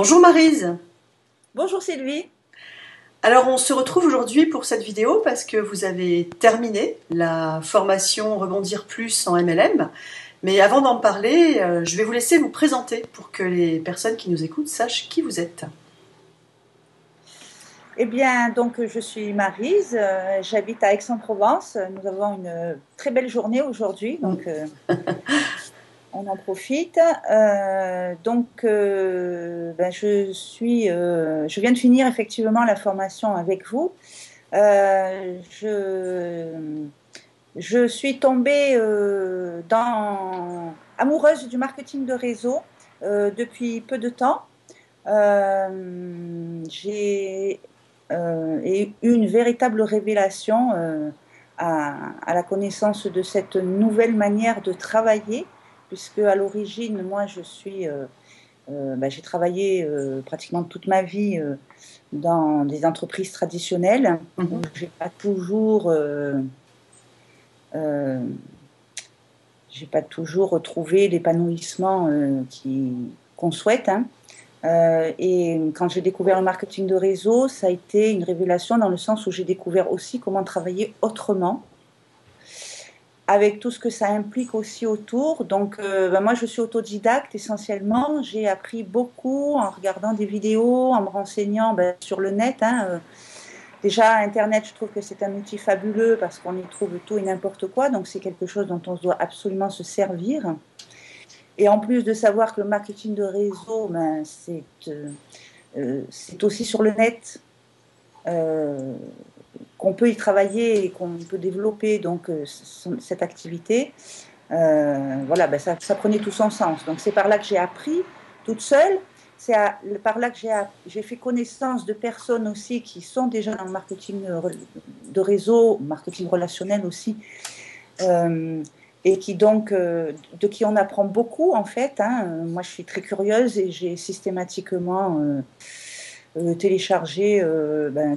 Bonjour Maryse. Bonjour Sylvie. Alors on se retrouve aujourd'hui pour cette vidéo parce que vous avez terminé la formation Rebondir Plus en MLM. Mais avant d'en parler, je vais vous laisser vous présenter pour que les personnes qui nous écoutent sachent qui vous êtes. Eh bien, donc je suis Maryse, j'habite à Aix-en-Provence. Nous avons une très belle journée aujourd'hui, donc on en profite. Je viens de finir effectivement la formation avec vous. Je suis tombée amoureuse du marketing de réseau depuis peu de temps. J'ai eu une véritable révélation à la connaissance de cette nouvelle manière de travailler, puisque à l'origine, moi, j'ai travaillé pratiquement toute ma vie dans des entreprises traditionnelles où euh, j'ai pas toujours retrouvé l'épanouissement qu'on souhaite, hein. Et quand j'ai découvert le marketing de réseau, ça a été une révélation dans le sens où j'ai découvert aussi comment travailler autrement, avec tout ce que ça implique aussi autour. Donc, moi, je suis autodidacte essentiellement. J'ai appris beaucoup en regardant des vidéos, en me renseignant sur le net, hein. Déjà, Internet, je trouve que c'est un outil fabuleux parce qu'on y trouve tout et n'importe quoi. Donc, c'est quelque chose dont on doit absolument se servir. Et en plus de savoir que le marketing de réseau, c'est aussi sur le net qu'on peut y travailler et qu'on peut développer donc, cette activité. Voilà, ça prenait tout son sens. Donc c'est par là que j'ai appris toute seule. Par là que j'ai fait connaissance de personnes aussi qui sont déjà dans le marketing de réseau, marketing relationnel aussi. Et qui donc, de qui on apprend beaucoup en fait, hein. Moi je suis très curieuse et j'ai systématiquement téléchargé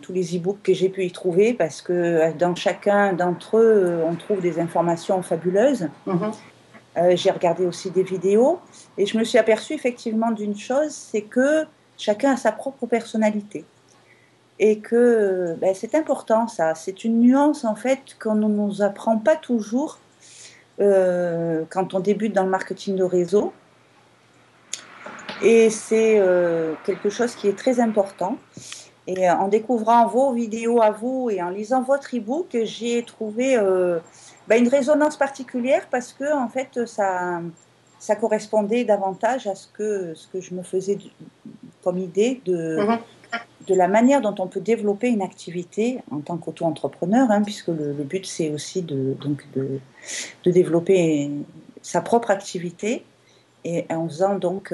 tous les e-books que j'ai pu y trouver parce que dans chacun d'entre eux on trouve des informations fabuleuses. J'ai regardé aussi des vidéos et je me suis aperçue effectivement d'une chose, c'est que chacun a sa propre personnalité et que c'est important ça, c'est une nuance en fait qu'on ne nous apprend pas toujours quand on débute dans le marketing de réseau. Et c'est quelque chose qui est très important. Et en découvrant vos vidéos à vous et en lisant votre e-book, j'ai trouvé une résonance particulière parce que en fait, ça correspondait davantage à ce que je me faisais comme idée de la manière dont on peut développer une activité en tant qu'auto-entrepreneur, hein, puisque le but, c'est aussi de développer sa propre activité et en faisant donc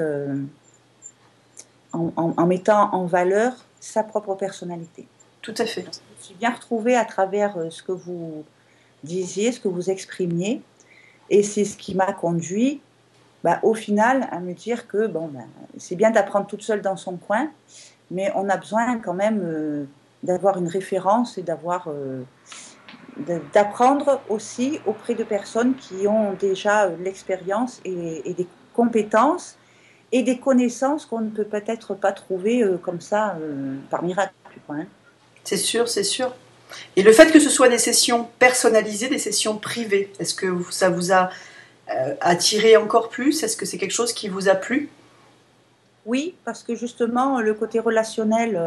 en mettant en valeur sa propre personnalité. Tout à fait. Donc, je me suis bien retrouvée à travers ce que vous disiez, ce que vous exprimiez, et c'est ce qui m'a conduit au final à me dire que c'est bien d'apprendre toute seule dans son coin, mais on a besoin quand même d'avoir une référence et d'apprendre aussi auprès de personnes qui ont déjà l'expérience et des compétences et des connaissances qu'on ne peut peut-être pas trouver comme ça par miracle, quoi, hein. C'est sûr, c'est sûr. Et le fait que ce soit des sessions personnalisées, des sessions privées, est-ce que ça vous a attiré encore plus? Est-ce que c'est quelque chose qui vous a plu? Oui, parce que justement, le côté relationnel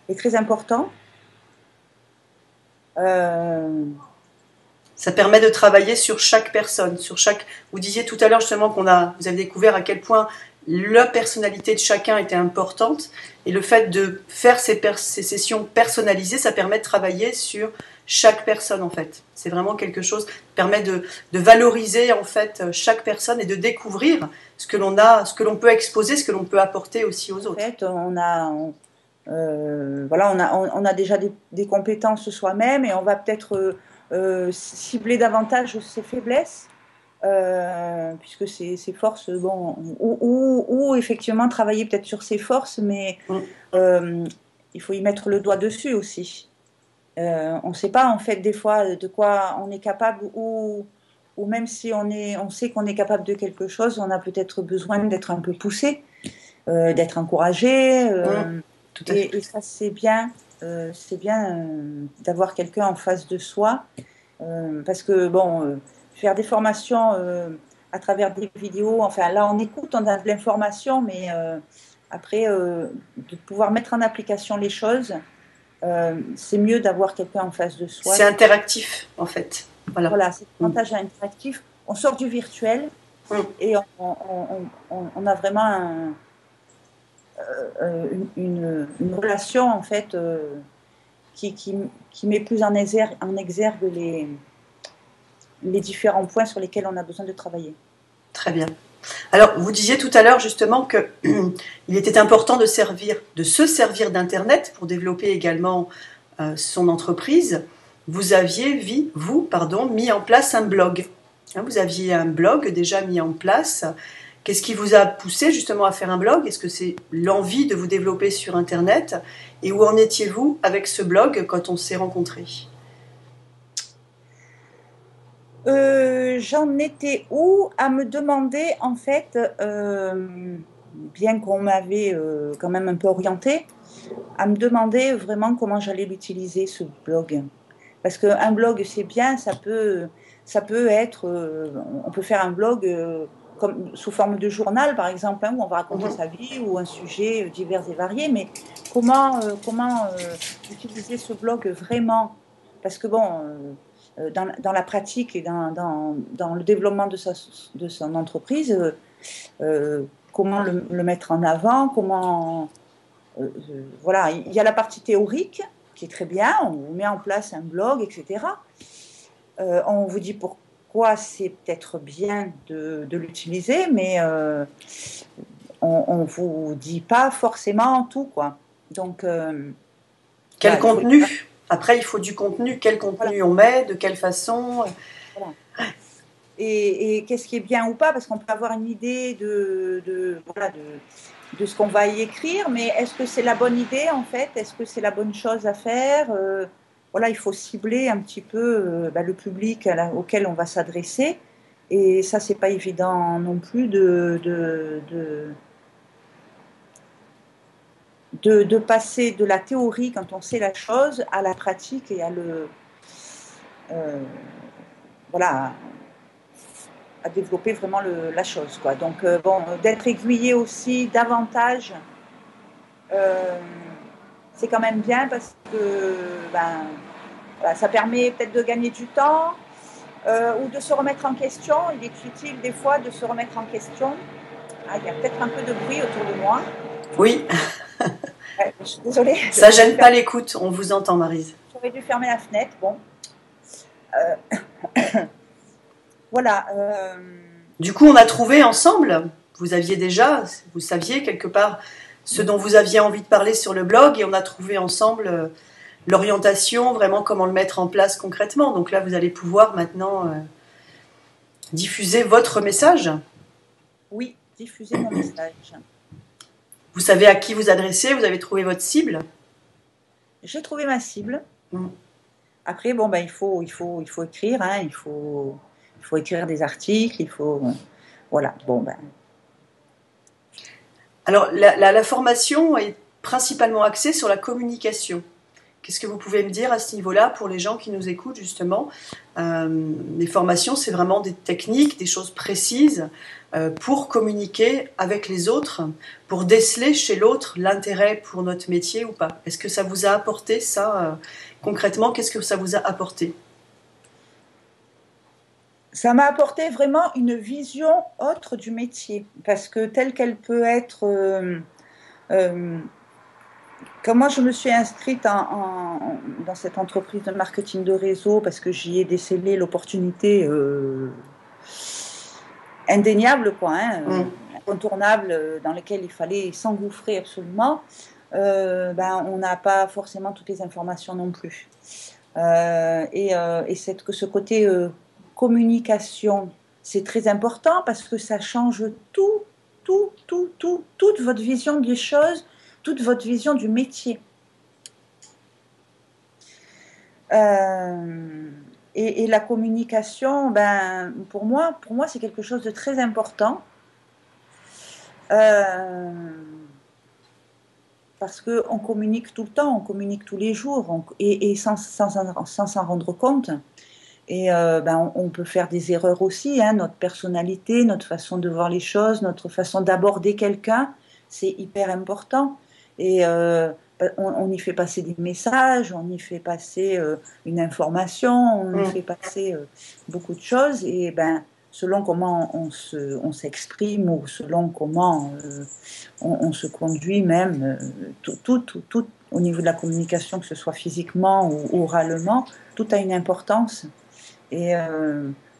est très important. Ça permet de travailler sur chaque personne, sur chaque. Vous disiez tout à l'heure justement vous avez découvert à quel point la personnalité de chacun était importante, et le fait de faire ces sessions personnalisées, ça permet de travailler sur chaque personne en fait. C'est vraiment quelque chose qui permet de valoriser en fait chaque personne et de découvrir ce que l'on a, ce que l'on peut exposer, ce que l'on peut apporter aussi aux autres. En fait, on a déjà des compétences soi-même et on va peut-être cibler davantage ses faiblesses, puisque ses forces, ou effectivement travailler peut-être sur ses forces, mais il faut y mettre le doigt dessus aussi. On ne sait pas en fait des fois de quoi on est capable, ou même si on sait qu'on est capable de quelque chose, on a peut-être besoin d'être un peu poussé. d'être encouragé. Tout à fait. Et ça, c'est bien d'avoir quelqu'un en face de soi. Parce que, bon, faire des formations à travers des vidéos, enfin là, on écoute, on a de l'information, mais après, de pouvoir mettre en application les choses, c'est mieux d'avoir quelqu'un en face de soi. C'est interactif, en fait. Voilà. Voilà, c'est davantage interactif. On sort du virtuel et on a vraiment une relation, en fait, qui met plus en exergue les différents points sur lesquels on a besoin de travailler. Très bien. Alors, vous disiez tout à l'heure justement qu'il était important de se servir d'Internet pour développer également son entreprise. Vous aviez, mis en place un blog. Vous aviez un blog déjà mis en place. Qu'est-ce qui vous a poussé justement à faire un blog? Est-ce que c'est l'envie de vous développer sur Internet? Et où en étiez-vous avec ce blog quand on s'est rencontrés? J'en étais où à me demander, en fait, bien qu'on m'avait quand même un peu orientée, à me demander vraiment comment j'allais l'utiliser, ce blog. Parce qu'un blog, c'est bien, ça peut être, on peut faire un blog comme, sous forme de journal, par exemple, où on va raconter sa vie ou un sujet divers et varié, mais comment utiliser ce blog vraiment? Parce que bon, dans la pratique et dans le développement de son entreprise, comment le mettre en avant, voilà, il y a la partie théorique qui est très bien, on vous met en place un blog, etc. On vous dit pourquoi c'est peut-être bien de l'utiliser, mais on ne vous dit pas forcément tout, quoi. Donc, quel contenu? Après, il faut du contenu. Quel contenu on met? De quelle façon? Voilà. Et qu'est-ce qui est bien ou pas? Parce qu'on peut avoir une idée de ce qu'on va y écrire, mais est-ce que c'est la bonne idée, en fait? Est-ce que c'est la bonne chose à faire? Voilà, il faut cibler un petit peu le public auquel on va s'adresser. Et ça, c'est pas évident non plus de passer de la théorie, quand on sait la chose, à la pratique et à développer vraiment la chose, quoi. Donc, d'être aiguillé aussi davantage, c'est quand même bien parce que ça permet peut-être de gagner du temps ou de se remettre en question. Il est utile des fois de se remettre en question. Il y a peut-être un peu de bruit autour de moi. Oui. Ouais, je suis désolée. Ça gêne pas l'écoute, on vous entend, Maryse. J'aurais dû fermer la fenêtre, bon. Voilà. Du coup, on a trouvé ensemble, vous saviez quelque part ce dont vous aviez envie de parler sur le blog, et on a trouvé ensemble l'orientation, vraiment comment le mettre en place concrètement. Donc là, vous allez pouvoir maintenant diffuser votre message. Oui, diffuser mon message. Vous savez à qui vous adressez, vous avez trouvé votre cible? J'ai trouvé ma cible. Après, bon, il faut écrire, hein, il faut écrire des articles, il faut... voilà, bon, Alors, la formation est principalement axée sur la communication. Qu'est-ce que vous pouvez me dire à ce niveau-là pour les gens qui nous écoutent, justement? Les formations, c'est vraiment des techniques, des choses précises pour communiquer avec les autres, pour déceler chez l'autre l'intérêt pour notre métier ou pas. Est-ce que ça vous a apporté ça concrètement? Qu'est-ce que ça vous a apporté? Ça m'a apporté vraiment une vision autre du métier, parce que telle qu'elle peut être... quand moi je me suis inscrite dans cette entreprise de marketing de réseau, parce que j'y ai décelé l'opportunité indéniable, quoi, incontournable, dans laquelle il fallait s'engouffrer absolument, on n'a pas forcément toutes les informations non plus. Et ce côté communication, c'est très important parce que ça change toute votre vision des choses, toute votre vision du métier. Et la communication, pour moi c'est quelque chose de très important. parce qu'on communique tout le temps, on communique tous les jours, et sans s'en rendre compte. Et ben, on peut faire des erreurs aussi, hein, notre personnalité, notre façon de voir les choses, notre façon d'aborder quelqu'un, c'est hyper important. Et on y fait passer des messages, on y fait passer une information, on y fait passer beaucoup de choses. Et ben, selon comment on s'exprime ou selon comment on se conduit même, tout au niveau de la communication, que ce soit physiquement ou oralement, tout a une importance. Et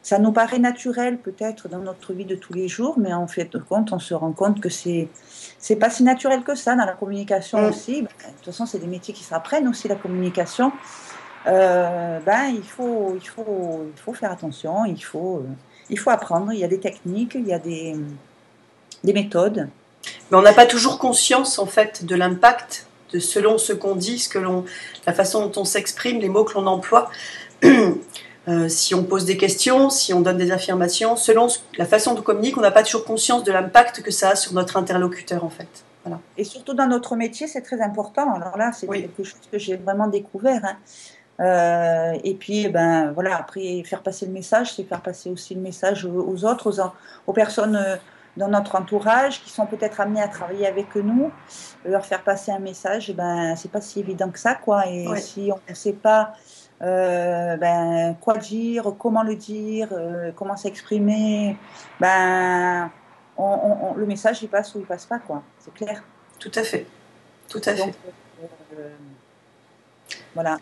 ça nous paraît naturel peut-être dans notre vie de tous les jours, mais en fait de compte, on se rend compte que c'est pas si naturel que ça dans la communication aussi. Ben, de toute façon, c'est des métiers qui s'apprennent aussi, la communication. Ben, il faut faire attention, il faut apprendre. Il y a des techniques, il y a des méthodes. Mais on n'a pas toujours conscience en fait de l'impact de selon ce qu'on dit, la façon dont on s'exprime, les mots que l'on emploie. Si on pose des questions, si on donne des affirmations, selon la façon dont on communique, on n'a pas toujours conscience de l'impact que ça a sur notre interlocuteur en fait. Voilà. Et surtout dans notre métier, c'est très important. Alors là, c'est quelque chose que j'ai vraiment découvert. Hein. Et puis, ben voilà, après faire passer le message, c'est faire passer aussi le message aux autres, aux personnes dans notre entourage qui sont peut-être amenées à travailler avec nous, leur faire passer un message. Ben c'est pas si évident que ça, quoi. Et si on ne sait pas ben quoi dire, comment le dire, comment s'exprimer, ben le message il passe ou il passe pas, quoi. C'est clair. Tout à fait, tout à fait. Voilà.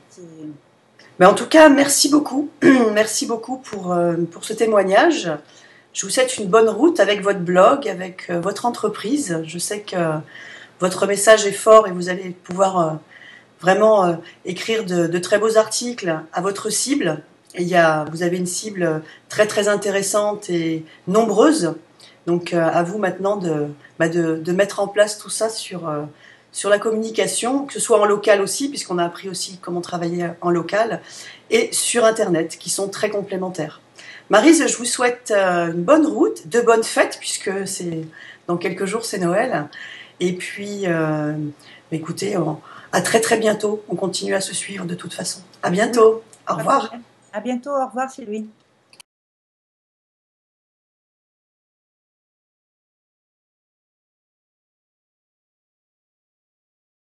Mais en tout cas, merci beaucoup. Merci beaucoup pour ce témoignage. Je vous souhaite une bonne route avec votre blog, avec votre entreprise. Je sais que votre message est fort et vous allez pouvoir vraiment écrire de très beaux articles à votre cible. Et vous avez une cible très très intéressante et nombreuse. Donc à vous maintenant de mettre en place tout ça sur la communication, que ce soit en local aussi, puisqu'on a appris aussi comment travailler en local, et sur Internet, qui sont très complémentaires. Maryse, je vous souhaite une bonne route, de bonnes fêtes, puisque dans quelques jours, c'est Noël. Et puis, écoutez, à très très bientôt. On continue à se suivre de toute façon. À bientôt. Au revoir. À bientôt. Au revoir, Sylvie.